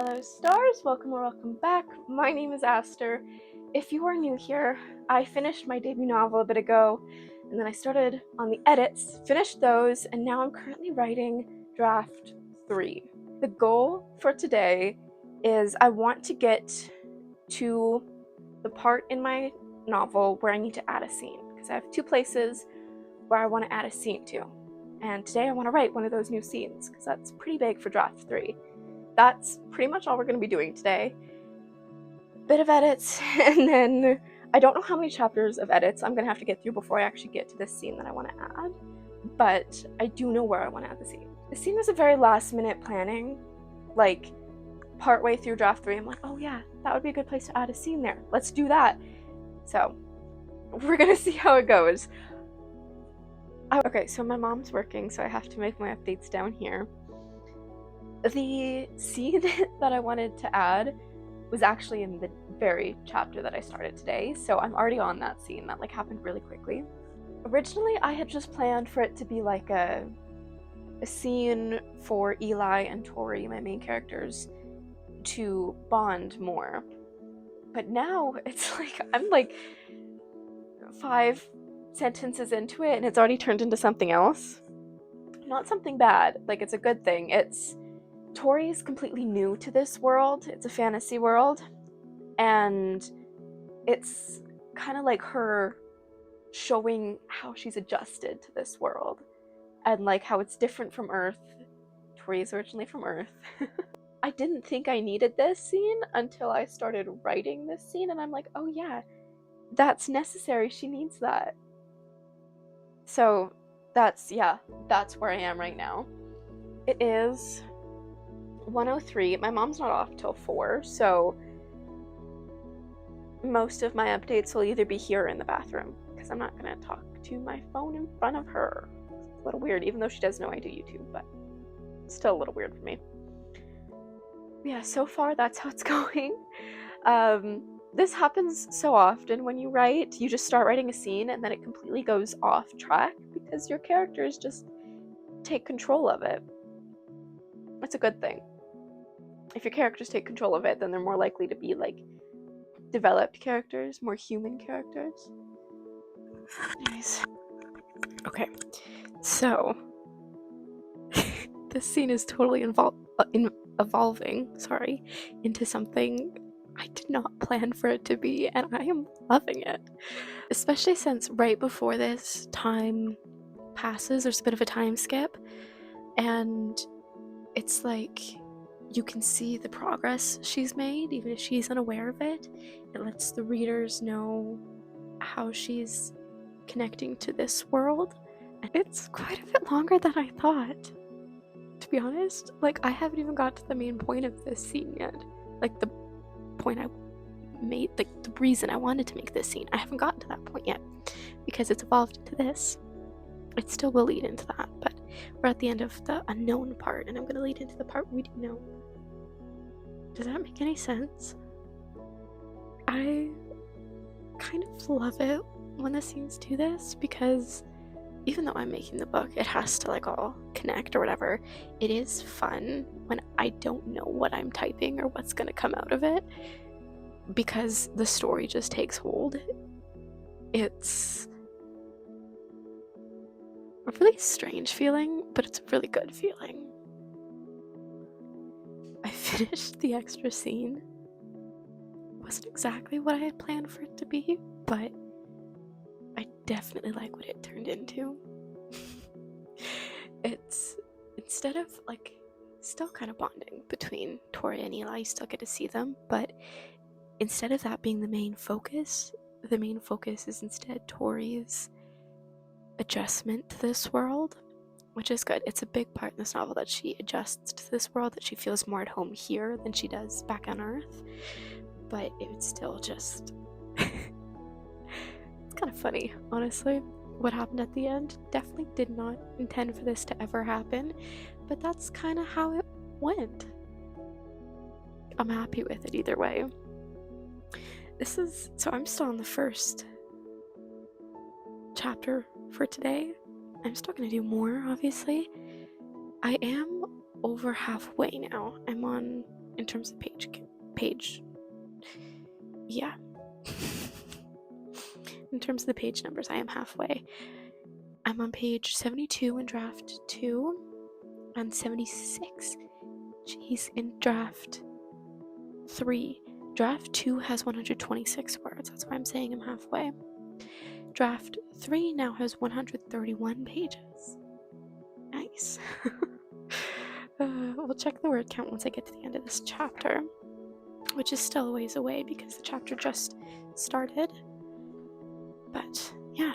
Hello stars, welcome or welcome back. My name is Aster. If you are new here, I finished my debut novel a bit ago, and then I started on the edits, finished those, and now I'm currently writing draft 3. The goal for today is I want to get to the part in my novel where I need to add a scene, because I have 2 places where I want to add a scene to. And today I want to write one of those new scenes, because that's pretty big for draft 3. That's pretty much all we're going to be doing today. Bit of edits, and then I don't know how many chapters of edits I'm going to have to get through before I actually get to this scene that I want to add, but I do know where I want to add the scene. The scene was a very last minute planning, like partway through draft 3, I'm like, oh yeah, that would be a good place to add a scene there. Let's do that. So we're going to see how it goes. Okay, so my mom's working, so I have to make my updates down here. The scene that I wanted to add was actually in the very chapter that I started today, so I'm already on that scene. That happened really quickly. Originally, I had just planned for it to be like a scene for Eli and Tori, my main characters, to bond more. But now it's like I'm like 5 sentences into it and it's already turned into something else. Not something bad, it's a good thing. Tori is completely new to this world. It's a fantasy world, and it's kind of like her showing how she's adjusted to this world and how it's different from Earth. Tori is originally from Earth. I didn't think I needed this scene until I started writing this scene, and I'm like, oh yeah, that's necessary. She needs that. So that's where I am right now. It is 1:03. My mom's not off till 4, so most of my updates will either be here or in the bathroom, because I'm not going to talk to my phone in front of her. It's a little weird, even though she does know I do YouTube, but it's still a little weird for me. Yeah, so far that's how it's going. This happens so often when you write. You just start writing a scene and then it completely goes off track because your characters just take control of it. It's a good thing. If your characters take control of it, then they're more likely to be developed characters, more human characters. Nice. Okay, so this scene is totally evolving, into something I did not plan for it to be, and I am loving it. Especially since right before this, time passes, there's a bit of a time skip, and it's like you can see the progress she's made, even if she's unaware of it. It lets the readers know how she's connecting to this world. And it's quite a bit longer than I thought, to be honest. I haven't even got to the main point of this scene yet. The point I made, the reason I wanted to make this scene. I haven't gotten to that point yet, because it's evolved into this. It still will lead into that, but we're at the end of the unknown part, and I'm going to lead into the part we do know. Does that make any sense? I kind of love it when the scenes do this, because even though I'm making the book, it has to all connect or whatever. It is fun when I don't know what I'm typing or what's going to come out of it, because the story just takes hold. It's a really strange feeling, but it's a really good feeling. I finished the extra scene. It wasn't exactly what I had planned for it to be, but I definitely like what it turned into. It's, instead of still kind of bonding between Tori and Eli, you still get to see them, but instead of that being the main focus is instead Tori's adjustment to this world, which is good. It's a big part in this novel that she adjusts to this world, that she feels more at home here than she does back on Earth, but it's still just it's kind of funny, honestly. What happened at the end, definitely did not intend for this to ever happen, but that's kind of how it went. I'm happy with it either way. So I'm still on the first chapter for today. I'm still gonna do more, obviously. I am over halfway now. I'm on in terms of page. Yeah. In terms of the page numbers, I am halfway. I'm on page 72 in draft 2 and 76. Jeez, in draft 3. Draft 2 has 126 words. That's why I'm saying I'm halfway. Draft 3 now has 131 pages. Nice. We'll check the word count once I get to the end of this chapter, which is still a ways away because the chapter just started. But yeah,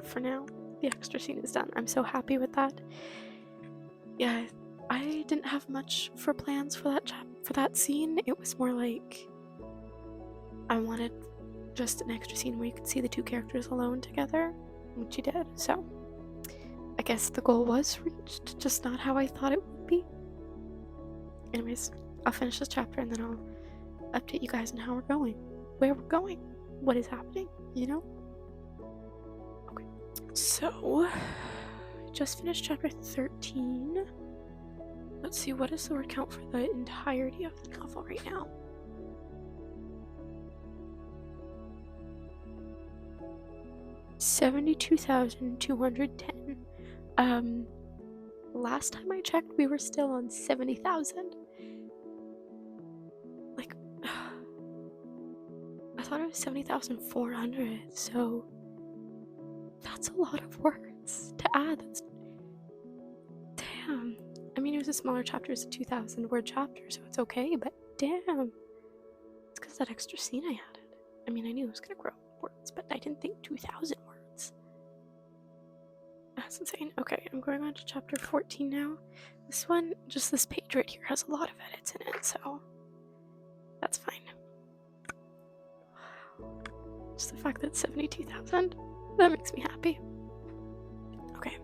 for now, the extra scene is done. I'm so happy with that. Yeah, I didn't have much for plans for that scene. It was more like I wanted just an extra scene where you could see the two characters alone together, which you did. So I guess the goal was reached, just not how I thought it would be. Anyways, I'll finish this chapter and then I'll update you guys on how we're going, where we're going, what is happening, you know? Okay, so I just finished chapter 13. Let's see, what is the word count for the entirety of the novel right now? $72,210. Last time I checked, we were still on 70,000. Like, I thought it was 70,400, so that's a lot of words to add. Damn. I mean, it was a smaller chapter, it's a 2,000 word chapter, so it's okay, but damn. It's because that extra scene I added. I mean, I knew it was gonna grow words, but I didn't think 2,000 words. That's insane. Okay, I'm going on to chapter 14 now. This one, just this page right here, has a lot of edits in it, so that's fine. Just the fact that it's 72,000, that makes me happy. Okay,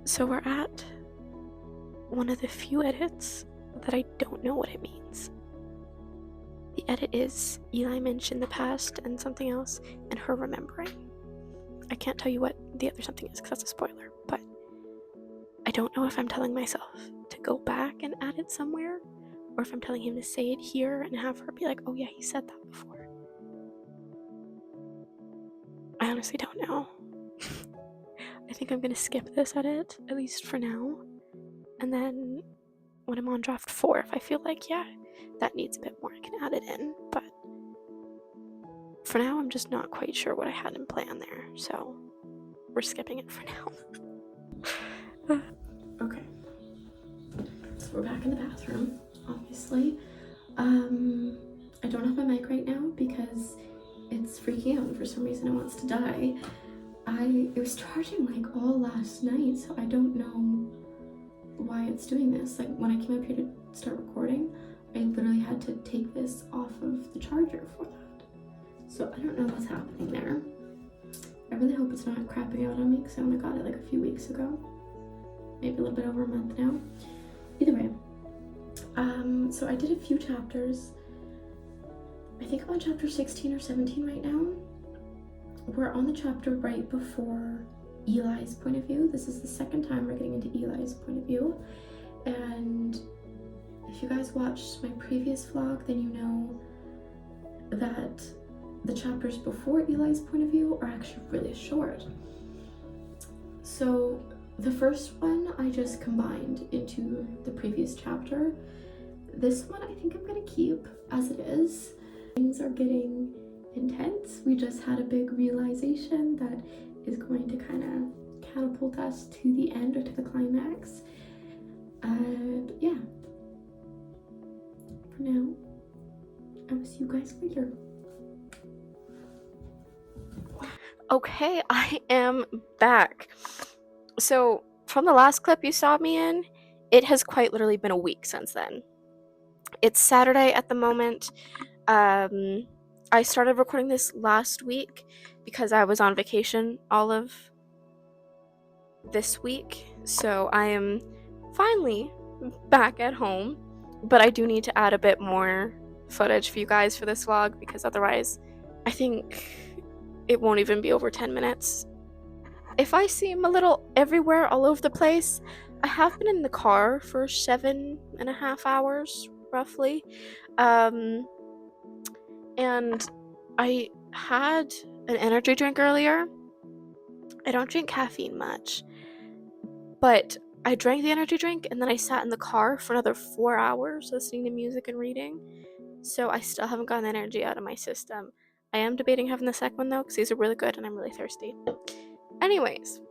so we're at one of the few edits that I don't know what it means. The edit is Eli mentioned the past and something else, and her remembering. I can't tell you what the other something is because that's a spoiler, but I don't know if I'm telling myself to go back and add it somewhere, or if I'm telling him to say it here and have her be like, oh yeah, he said that before. I honestly don't know. I think I'm gonna skip this edit, at least for now, and then when I'm on draft 4, if I feel like, yeah, that needs a bit more, I can add it in, but for now, I'm just not quite sure what I had in plan there, so we're skipping it for now. Okay. So we're back in the bathroom, obviously. I don't have my mic right now because it's freaking out and for some reason it wants to die. It was charging like all last night, so I don't know why it's doing this. Like when I came up here to start recording, I literally had to take this off of the charger for that. So I don't know what's happening there. I really hope it's not crapping out on me because I only got it like a few weeks ago. Maybe a little bit over a month now. Either way. So I did a few chapters. I think I'm on chapter 16 or 17 right now. We're on the chapter right before Eli's point of view. This is the second time we're getting into Eli's point of view. And if you guys watched my previous vlog, then you know that the chapters before Eli's point of view are actually really short. So the first one I just combined into the previous chapter. This one I think I'm gonna keep as it is. Things are getting intense. We just had a big realization that is going to kind of catapult us to the end or to the climax. But yeah, for now, I will see you guys later. Okay, I am back. So from the last clip you saw me in, it has quite literally been a week since then. It's Saturday at the moment. I started recording this last week because I was on vacation all of this week, so I am finally back at home, but I do need to add a bit more footage for you guys for this vlog because otherwise I think it won't even be over 10 minutes. If I seem a little everywhere all over the place, I have been in the car for 7.5 hours, roughly. And I had an energy drink earlier. I don't drink caffeine much, but I drank the energy drink and then I sat in the car for another 4 hours listening to music and reading. So I still haven't gotten the energy out of my system. I am debating having the second one though, because these are really good and I'm really thirsty. Anyways,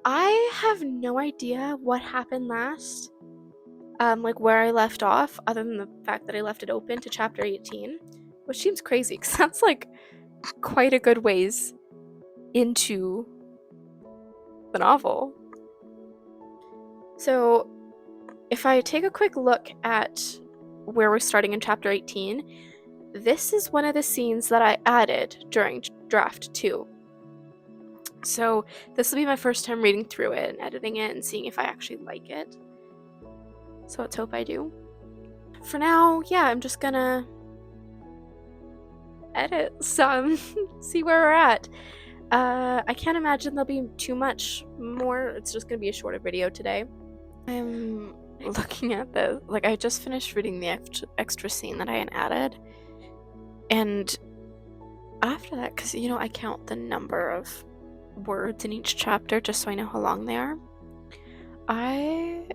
I have no idea what happened last, like where I left off, other than the fact that I left it open to chapter 18, which seems crazy because that's like quite a good ways into the novel. So if I take a quick look at where we're starting in chapter 18, this is one of the scenes that I added during draft 2. So this will be my first time reading through it and editing it and seeing if I actually like it. So let's hope I do. For now, yeah, I'm just gonna edit some, see where we're at. I can't imagine there'll be too much more. It's just gonna be a shorter video today. I'm looking at the, like, I just finished reading the extra scene that I had added, and after that, because you know I count the number of words in each chapter just so I know how long they are, I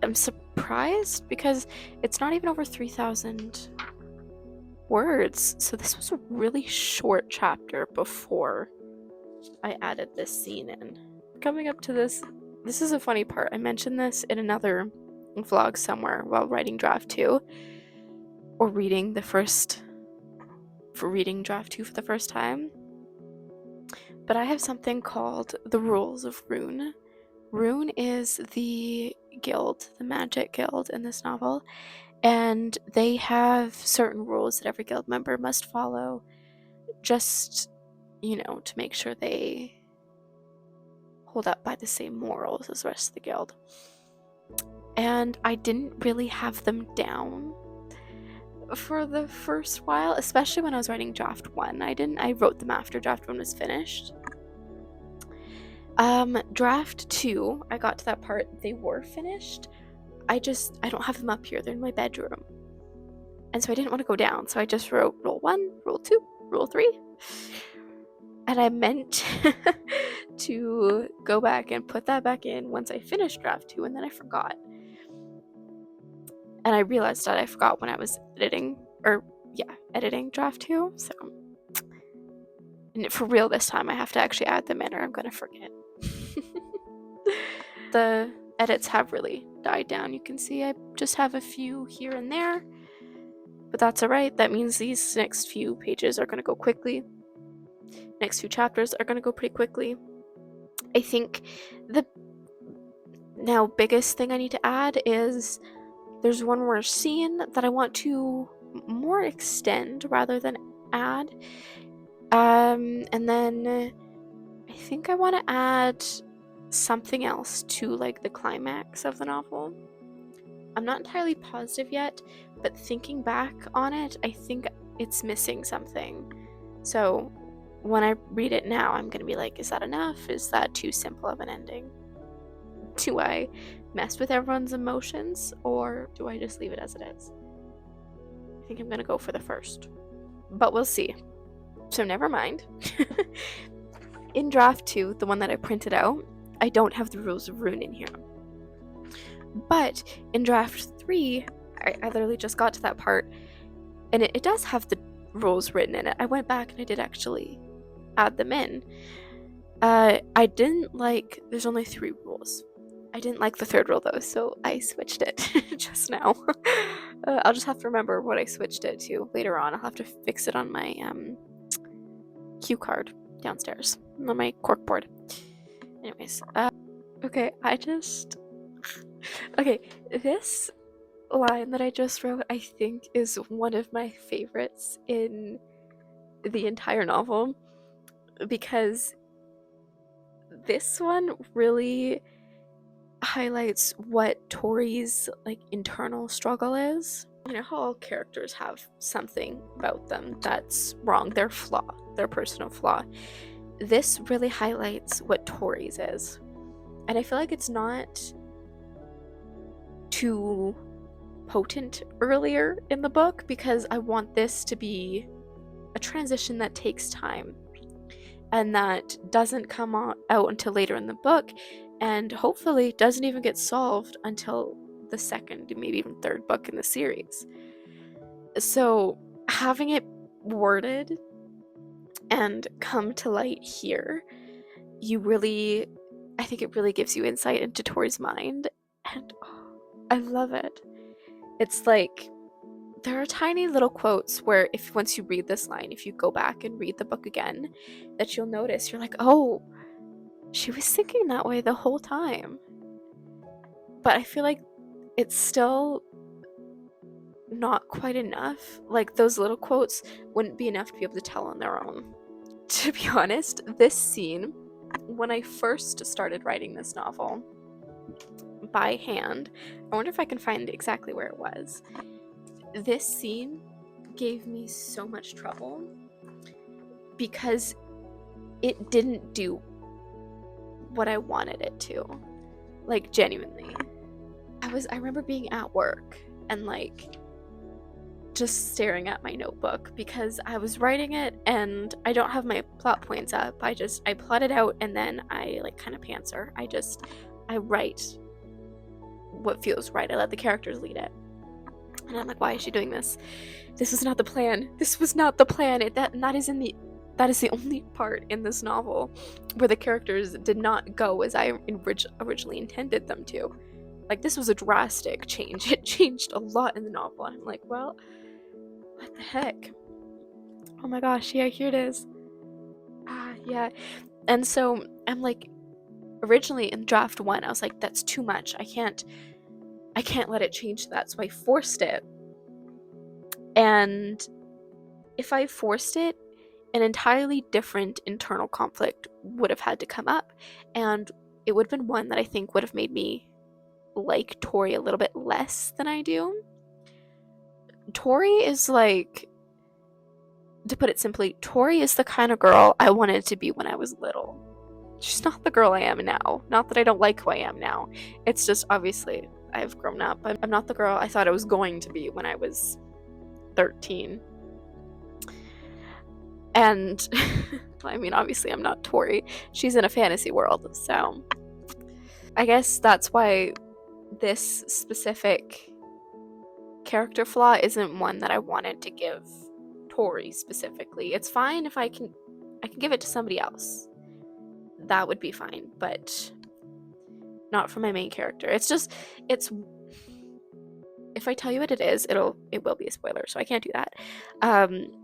am surprised because it's not even over 3,000 words. So this was a really short chapter before I added this scene in. Coming up to this is a funny part. I mentioned this in another vlog somewhere while writing draft 2, or reading draft 2 for the first time. But I have something called the Rules of Rune. Rune is the guild, the magic guild in this novel, and they have certain rules that every guild member must follow, just, you know, to make sure they hold up by the same morals as the rest of the guild. And I didn't really have them down for the first while, especially when I was writing draft 1. I wrote them after draft 1 was finished. Draft 2, I got to that part, they were finished. I don't have them up here, they're in my bedroom. And so I didn't want to go down, so I just wrote rule 1, rule 2, rule 3. And I meant to go back and put that back in once I finished draft 2, and then I forgot. And I realized that I forgot when I was editing draft 2, so. And for real this time, I have to actually add them in or I'm gonna forget. The edits have really died down. You can see I just have a few here and there, but that's alright. That means these next few pages are gonna go quickly. Next few chapters are gonna go pretty quickly. I think the now biggest thing I need to add is there's one more scene that I want to more extend rather than add. And then I think I want to add something else to like the climax of the novel. I'm not entirely positive yet, but thinking back on it, I think it's missing something. So when I read it now, I'm gonna be like, is that enough? Is that too simple of an ending? Do I mess with everyone's emotions, or do I just leave it as it is? I think I'm gonna go for the first, but we'll see. So never mind. In draft 2, the one that I printed out, I don't have the Rules of Rune in here. But in draft 3, I literally just got to that part, and it does have the rules written in it. I went back and I did actually add them in. I didn't like, there's only 3 rules. I didn't like the 3rd rule though, so I switched it just now. I'll just have to remember what I switched it to later on. I'll have to fix it on my cue card downstairs on my corkboard. Anyways, okay, okay, this line that I just wrote, I think, is one of my favorites in the entire novel, because this one really highlights what Tori's like internal struggle is. You know how all characters have something about them that's wrong, their flaw, their personal flaw. this really highlights what Tori's is. And I feel like it's not too potent earlier in the book because I want this to be a transition that takes time and that doesn't come out until later in the book, and hopefully doesn't even get solved until the second, maybe even third book in the series. So having it worded and come to light here, I think it really gives you insight into Tori's mind, and I love it. It's like there are tiny little quotes where once you read this line, if you go back and read the book again, that you'll notice, you're like, oh, she was thinking that way the whole time. But I feel like it's still not quite enough. Like, those little quotes wouldn't be enough to be able to tell on their own. To be honest, this scene, when I first started writing this novel by hand, I wonder if I can find exactly where it was. This scene gave me so much trouble because it didn't do what I wanted it to. Like, genuinely. I remember being at work and like just staring at my notebook because I was writing it and I don't have my plot points up. I plot it out and then I like kind of pantser. I write what feels right. I let the characters lead it. And I'm like, why is she doing this? This was not the plan. This was not the plan. That is the only part in this novel where the characters did not go as I originally intended them to. Like, this was a drastic change. It changed a lot in the novel. And I'm like, well, what the heck? Oh my gosh, yeah, here it is. Yeah. And so I'm like, originally in draft 1, I was like, that's too much. I can't let it change that. So I forced it. And if I forced it, an entirely different internal conflict would have had to come up. And it would have been one that I think would have made me like Tori a little bit less than I do. Tori is like, to put it simply, Tori is the kind of girl I wanted to be when I was little. She's not the girl I am now. Not that I don't like who I am now. It's just, obviously, I've grown up. I'm not the girl I thought I was going to be when I was 13. And, I mean, obviously I'm not Tori. She's in a fantasy world, so I guess that's why this specific character flaw isn't one that I wanted to give Tori specifically. It's fine if I can give it to somebody else. That would be fine, but not for my main character. It's if I tell you what it is, it will be a spoiler, so I can't do that.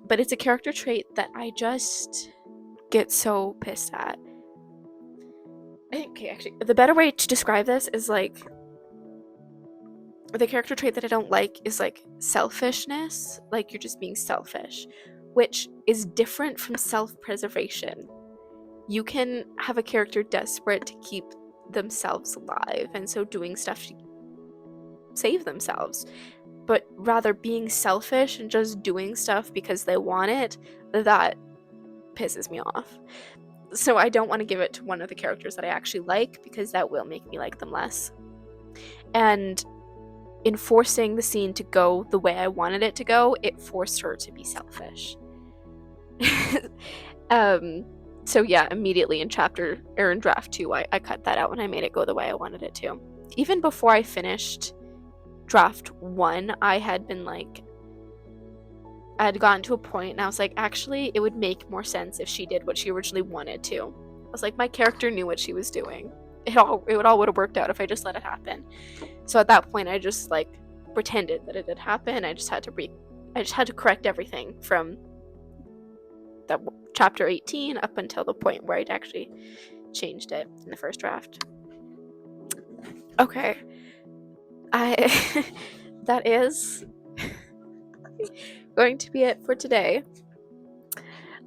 But it's a character trait that I just get so pissed at. Okay, actually, the better way to describe this is like, the character trait that I don't like is like selfishness. Like, you're just being selfish, which is different from self-preservation. You can have a character desperate to keep themselves alive, and so doing stuff to save themselves, but rather being selfish and just doing stuff because they want it, that pisses me off. So I don't want to give it to one of the characters that I actually like, because that will make me like them less. And in forcing the scene to go the way I wanted it to go, it forced her to be selfish. So yeah, immediately in draft 2, I cut that out and I made it go the way I wanted it to. Even before I finished draft 1, I had gotten to a point and I was like, actually, it would make more sense if she did what she originally wanted to. I was like, my character knew what she was doing. It would have worked out if I just let it happen. So at that point, I just like pretended that it had happened. I just had to correct everything from that chapter 18 up until the point where I'd actually changed it in the first draft. Okay. That is going to be it for today.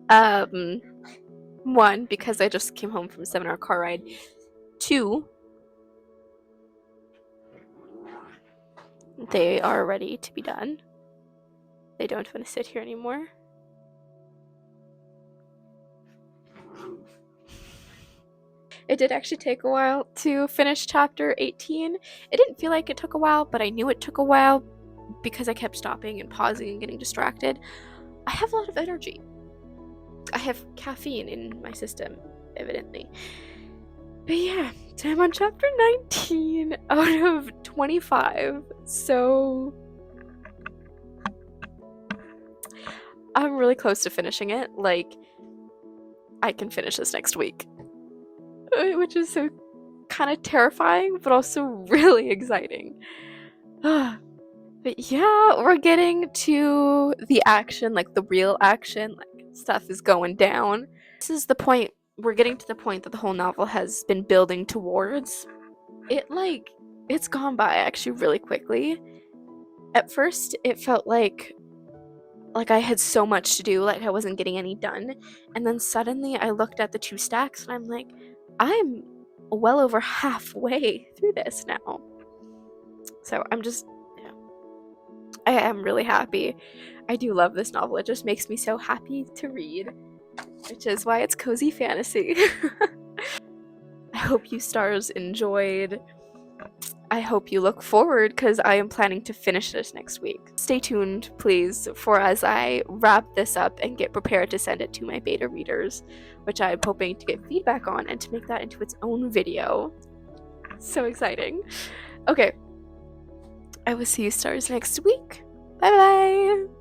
1, because I just came home from a 7-hour car ride. 2, they are ready to be done. They don't want to sit here anymore. It did actually take a while to finish chapter 18. It didn't feel like it took a while, but I knew it took a while because I kept stopping and pausing and getting distracted. I have a lot of energy. I have caffeine in my system, evidently. But yeah, so I'm on chapter 19 out of 25. So I'm really close to finishing it. Like, I can finish this next week, which is so kind of terrifying, but also really exciting. But yeah, we're getting to the action, like the real action, like stuff is going down. This is the point, we're getting to the point that the whole novel has been building towards. It's gone by actually really quickly. At first, it felt like I had so much to do, like I wasn't getting any done. And then suddenly I looked at the 2 stacks and I'm like, I'm well over halfway through this now. So I'm just, yeah, I am really happy. I do love this novel. It just makes me so happy to read, which is why it's cozy fantasy. I hope you stars enjoyed. I hope you look forward because I am planning to finish this next week. Stay tuned, please, for as I wrap this up and get prepared to send it to my beta readers, which I'm hoping to get feedback on and to make that into its own video. So exciting. Okay. I will see you stars next week. Bye bye!